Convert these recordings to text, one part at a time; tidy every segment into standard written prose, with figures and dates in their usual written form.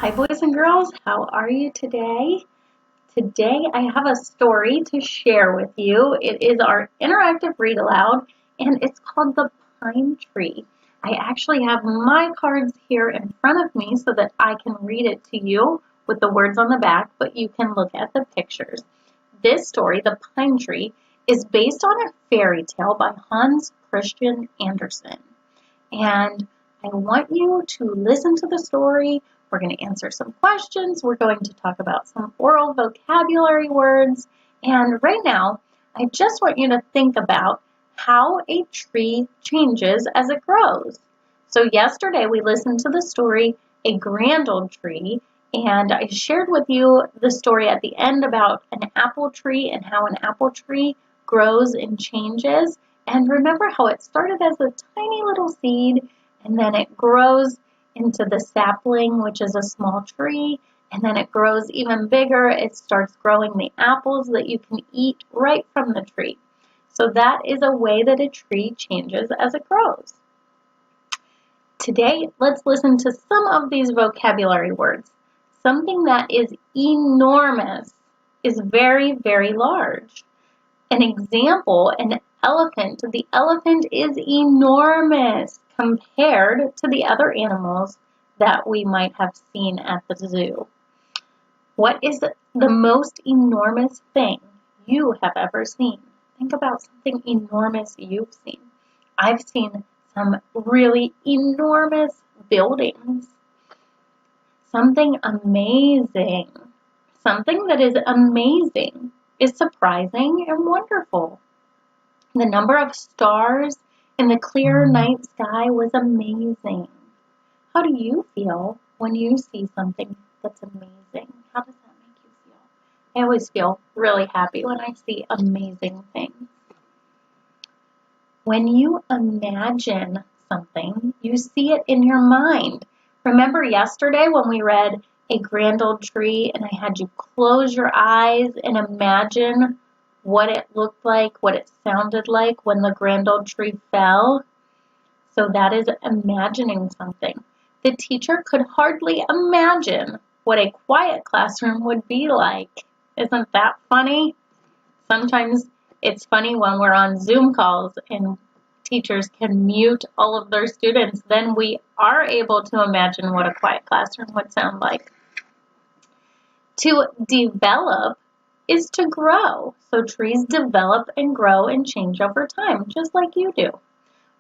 Hi, boys and girls. How are you today? Today I have a story to share with you. It is our interactive read aloud, and it's called The Pine Tree. I actually have my cards here in front of me so that I can read it to you with the words on the back, but you can look at the pictures. This story, The Pine Tree, is based on a fairy tale by Hans Christian Andersen. And I want you to listen to the story. We're going to answer some questions. We're going to talk about some oral vocabulary words. And right now, I just want you to think about how a tree changes as it grows. So yesterday we listened to the story, A Grand Old Tree, and I shared with you the story at the end about an apple tree and how an apple tree grows and changes. And remember how it started as a tiny little seed, and then it grows into the sapling, which is a small tree, and then it grows even bigger. It starts growing the apples that you can eat right from the tree. So that is a way that a tree changes as it grows. Today, let's listen to some of these vocabulary words. Something that is enormous is very, very large. An example, an elephant. The elephant is enormous compared to the other animals that we might have seen at the zoo. What is the most enormous thing you have ever seen? Think about something enormous you've seen. I've seen some really enormous buildings. Something amazing. Something that is amazing is surprising and wonderful. The number of stars in the clear night sky was amazing. How do you feel when you see something that's amazing? How does that make you feel? I always feel really happy when I see amazing things. When you imagine something, you see it in your mind. Remember yesterday when we read A Grand Old Tree and I had you close your eyes and imagine what it looked like, what it sounded like when the grand old tree fell? So that is imagining something. The teacher could hardly imagine what a quiet classroom would be like. Isn't that funny? Sometimes it's funny when we're on Zoom calls and teachers can mute all of their students. Then we are able to imagine what a quiet classroom would sound like. To develop is to grow. So trees develop and grow and change over time, just like you do.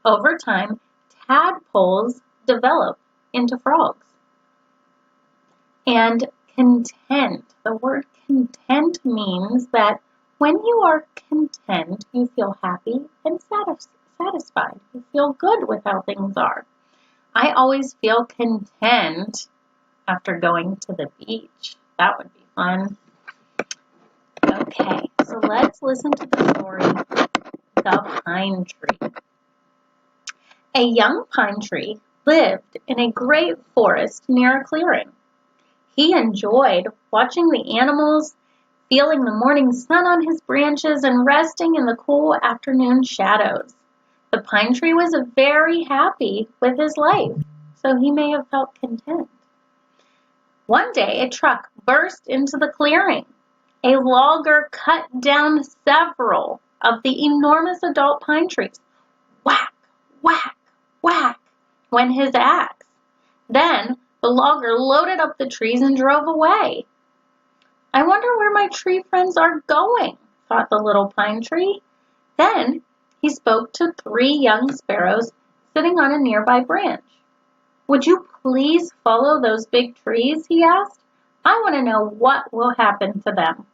Over time, tadpoles develop into frogs. And content. The word content means that when you are content, you feel happy and satisfied. You feel good with how things are. I always feel content after going to the beach. That would be fun. Okay, so let's listen to the story, The Pine Tree. A young pine tree lived in a great forest near a clearing. He enjoyed watching the animals, feeling the morning sun on his branches, and resting in the cool afternoon shadows. The pine tree was very happy with his life, so he may have felt content. One day, a truck burst into the clearing. A logger cut down several of the enormous adult pine trees. Whack, whack, whack went his axe. Then the logger loaded up the trees and drove away. I wonder where my tree friends are going, thought the little pine tree. Then he spoke to 3 young sparrows sitting on a nearby branch. Would you please follow those big trees, he asked. I want to know what will happen to them.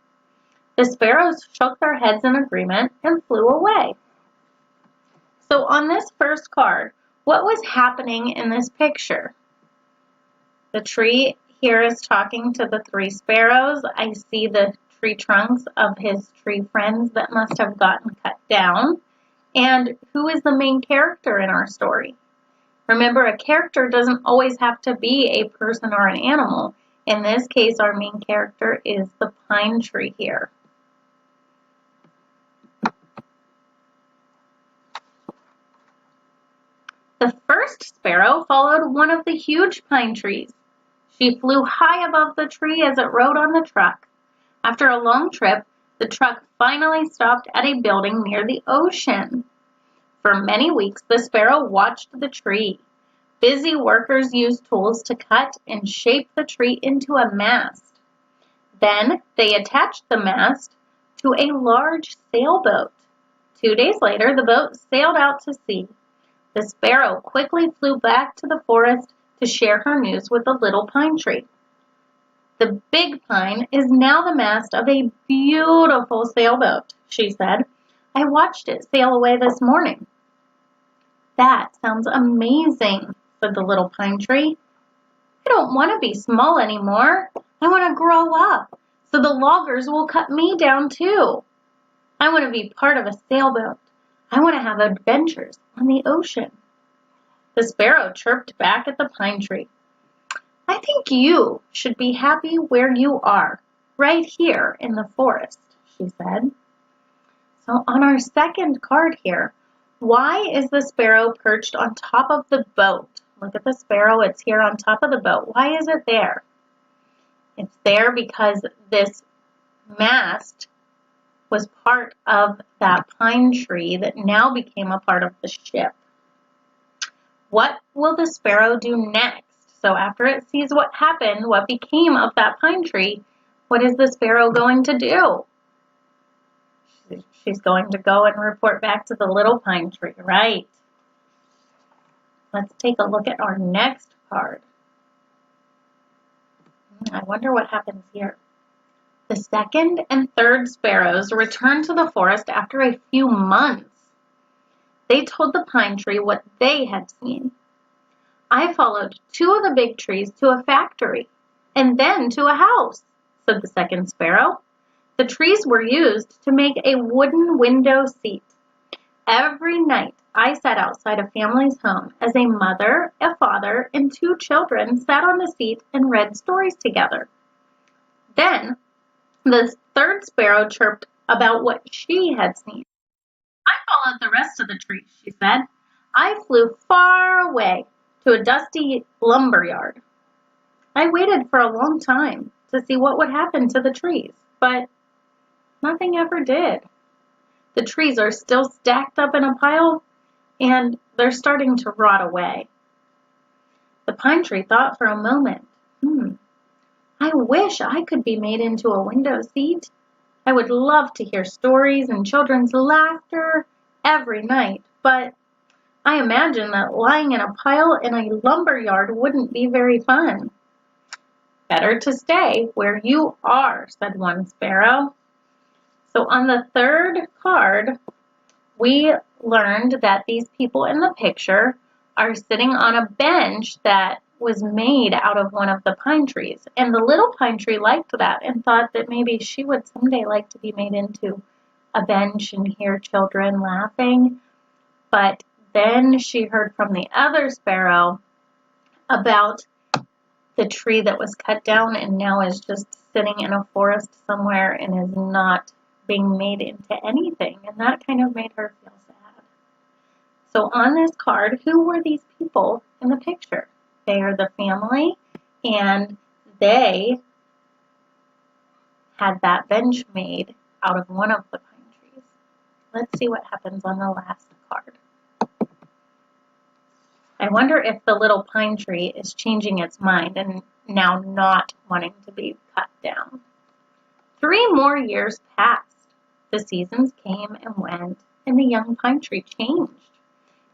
The sparrows shook their heads in agreement and flew away. So on this first card, what was happening in this picture? The tree here is talking to the 3 sparrows. I see the tree trunks of his tree friends that must have gotten cut down. And who is the main character in our story? Remember, a character doesn't always have to be a person or an animal. In this case, our main character is the pine tree here. The first sparrow followed one of the huge pine trees. She flew high above the tree as it rode on the truck. After a long trip, the truck finally stopped at a building near the ocean. For many weeks, the sparrow watched the tree. Busy workers used tools to cut and shape the tree into a mast. Then they attached the mast to a large sailboat. 2 days later, the boat sailed out to sea. The sparrow quickly flew back to the forest to share her news with the little pine tree. The big pine is now the mast of a beautiful sailboat, she said. I watched it sail away this morning. That sounds amazing, said the little pine tree. I don't want to be small anymore. I want to grow up, so the loggers will cut me down too. I want to be part of a sailboat. I want to have adventures on the ocean. The sparrow chirped back at the pine tree. I think you should be happy where you are, right here in the forest, she said. So on our second card here, why is the sparrow perched on top of the boat? Look at the sparrow, it's here on top of the boat. Why is it there? It's there because this mast was part of that pine tree that now became a part of the ship. What will the sparrow do next? So after it sees what happened, what became of that pine tree, what is the sparrow going to do? She's going to go and report back to the little pine tree, right? Let's take a look at our next card. I wonder what happens here. The second and third sparrows returned to the forest after a few months. They told the pine tree what they had seen. I followed 2 of the big trees to a factory and then to a house, said the second sparrow. The trees were used to make a wooden window seat. Every night I sat outside a family's home as a mother, a father, and 2 children sat on the seat and read stories together. Then the third sparrow chirped about what she had seen. I followed the rest of the trees, she said. I flew far away to a dusty lumber yard. I waited for a long time to see what would happen to the trees, but nothing ever did. The trees are still stacked up in a pile, and they're starting to rot away. The pine tree thought for a moment, I wish I could be made into a window seat. I would love to hear stories and children's laughter every night, but I imagine that lying in a pile in a lumber yard wouldn't be very fun. Better to stay where you are, said one sparrow. So on the third card, we learned that these people in the picture are sitting on a bench that was made out of one of the pine trees. And the little pine tree liked that and thought that maybe she would someday like to be made into a bench and hear children laughing. But then she heard from the other sparrow about the tree that was cut down and now is just sitting in a forest somewhere and is not being made into anything. And that kind of made her feel sad. So on this card, who were these people in the picture? They are the family, and they had that bench made out of one of the pine trees. Let's see what happens on the last card. I wonder if the little pine tree is changing its mind and now not wanting to be cut down. 3 more years passed. The seasons came and went, and the young pine tree changed.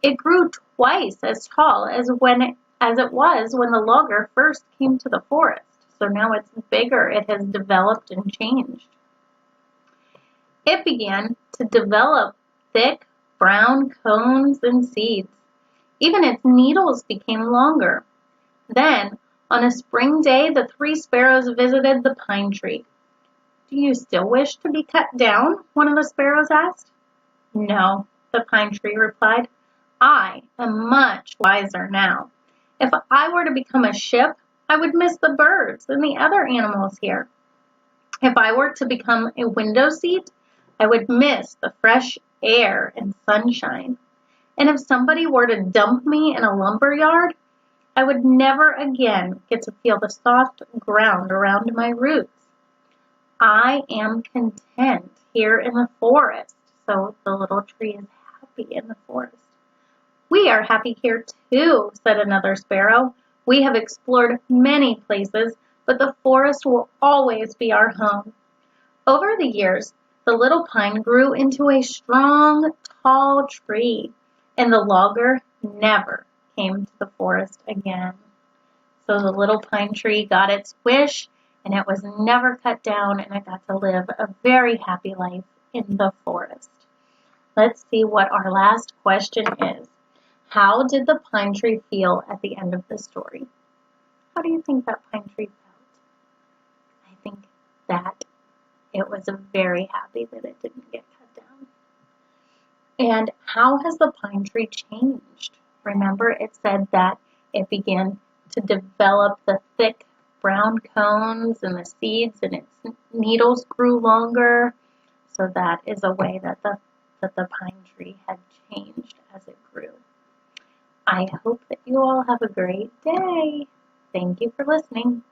It grew twice as tall as it was when the logger first came to the forest. So now it's bigger. It has developed and changed. It began to develop thick brown cones and seeds. Even its needles became longer. Then, on a spring day, the 3 sparrows visited the pine tree. Do you still wish to be cut down? One of the sparrows asked. No, the pine tree replied. I am much wiser now. If I were to become a ship, I would miss the birds and the other animals here. If I were to become a window seat, I would miss the fresh air and sunshine. And if somebody were to dump me in a lumber yard, I would never again get to feel the soft ground around my roots. I am content here in the forest. So the little tree is happy in the forest. We are happy here too, said another sparrow. We have explored many places, but the forest will always be our home. Over the years, the little pine grew into a strong, tall tree, and the logger never came to the forest again. So the little pine tree got its wish, and it was never cut down, and it got to live a very happy life in the forest. Let's see what our last question is. How did the pine tree feel at the end of the story? How do you think that pine tree felt? I think that it was very happy that it didn't get cut down. And how has the pine tree changed? Remember, it said that it began to develop the thick brown cones and the seeds, and its needles grew longer. So that is a way that the pine tree had changed as it grew. I hope that you all have a great day. Thank you for listening.